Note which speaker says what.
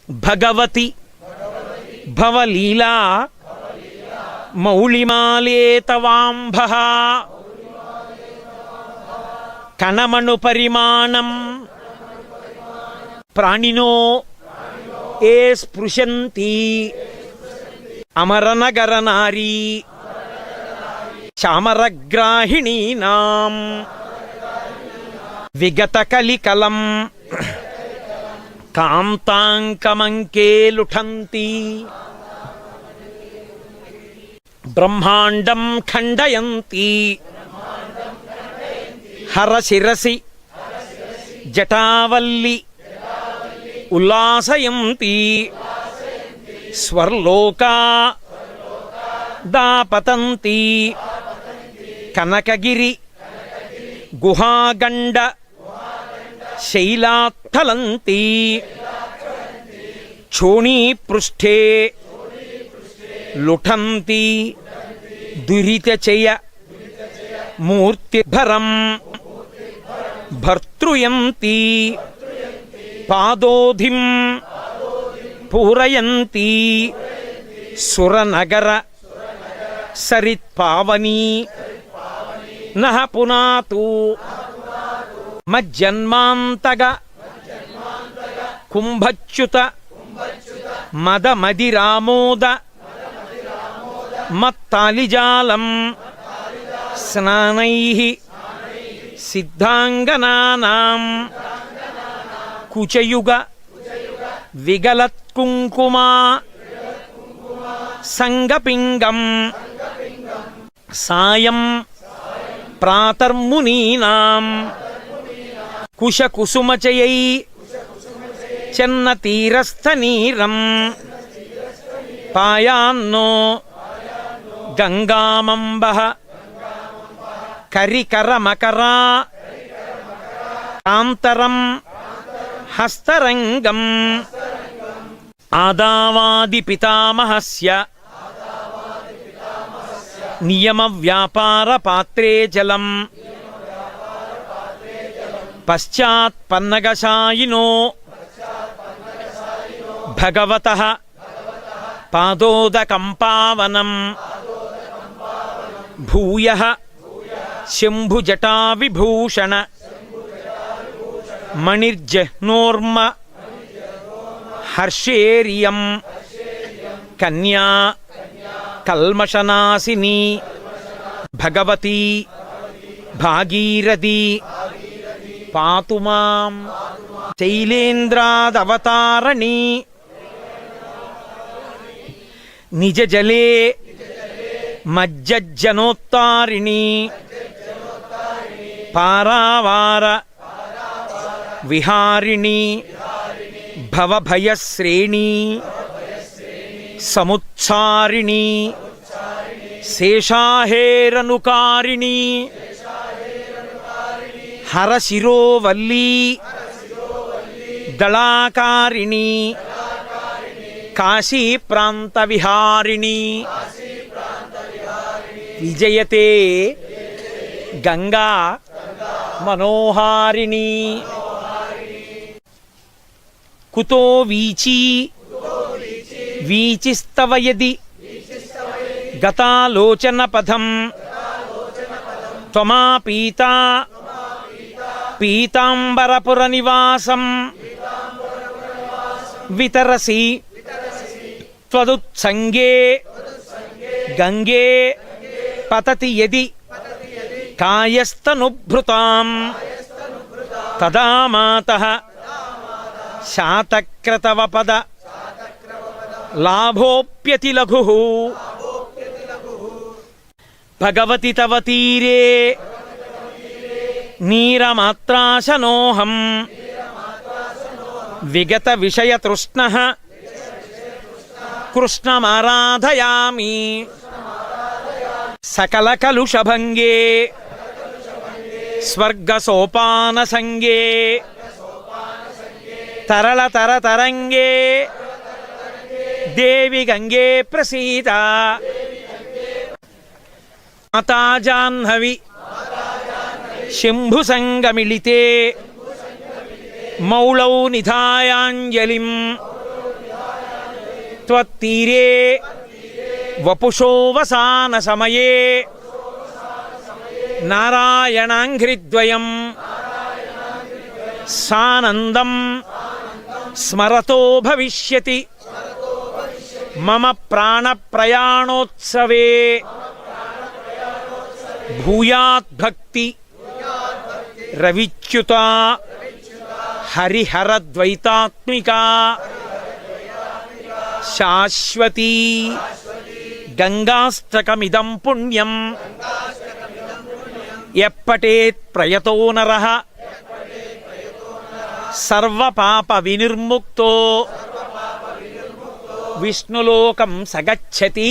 Speaker 1: భగవతి భవలీలా మౌళిమాలే తవాంభః కణమణు పరిమాణం ప్రాణినో ఏ స్పృశంతి అమరనగర నారీ చామరగ్రాహిణీనాం విగతకలికలం కాంతాంకమంకే లుఠంతి బ్రహ్మాండం ఖండయంతి హరశిరసి జటావల్లి ఉల్లాసయంతి స్వర్లోకా దాపతంతి కనకగిరి గుహాగండ శైలాత్థలంతి క్షోణీపృష్ఠే లుఠంతి దురితచయ మూర్తిభరం భర్తృయంతి పాదోధిం పూరయంతి సురనగర సరిత్పావనీ నః పునాతు మజ్జన్మాంతగ కుంభచ్యుత మదమదిరామోద మత్తాలిజాలం స్నానైః సిద్ధాంగనానాం కుచయుగ విగలత్కుంకుమా సంగపింగం సాయం ప్రాతర్మునీనాం కుశకుసుమచయై చెన్నతీరస్థనీరం పాయాన్నో గంగామంబః కరికరమకరా కాంతరం హస్తరంగం ఆదావాది పితామహస్య నియమ వ్యాపార పాత్రే జలం పశ్చాత్ పన్నగశాయినో భగవతః పాదోదకం పావనం భూయః శంభుజటా విభూషణ మణిర్జహ్నోర్మ హర్షేరియం కన్యా కల్మషనాశిని భగవతి భాగీరథి పాతు మాం శైలేంద్రాదవతారణి నిజజలే మజ్జజ్జనోత్తారిణి పారావార విహారిణి భవభయశ్రేణి సముత్సారిణి శేషాహేరనుకారిణి హరశిరోవల్లీ దళాకారిణి కాశీప్రాంతవిహారిణి విజయతే గంగా మనోహారిణి కుతో వీచీ వీచిస్తవ యది గతాలోచన పథం త్వమాపీతా పీతాంబరపుర నివాసం వితరసి త్వదుత్సంగే గంగే పతతి యది కాయస్తనుభృతాం తదా మాతః శాతక్రతవపద లాభోప్యతి లఘుః భగవతి తవ తీరే నీరమాత్రాశనోహం విగత విషయతృష్ణః కృష్ణమారాధయామి సకల కలుషభంగే స్వర్గసోపానసంగే తరళతరతరంగే దేవి గంగే ప్రసీద మాతా జాహ్నవి శంభుసంగమిళితే మౌళౌ నిధాయాంజలిం త్వత్తీరే వపుషో వసాన సమయే నారాయణాంఘ్రిద్వయం సానందం స్మరతో భవిష్యతి మమ ప్రాణ ప్రయాణోత్సవే భూయాద్భక్తి రవిచ్యుత హరిహరద్వైతాత్మికా శాశ్వతీ గంగాష్టకమిదం పుణ్యం ఎప్పటేత్ ప్రయతో నరః సర్వపాప వినిర్ముక్తో విష్ణులోకం సగచ్చతి.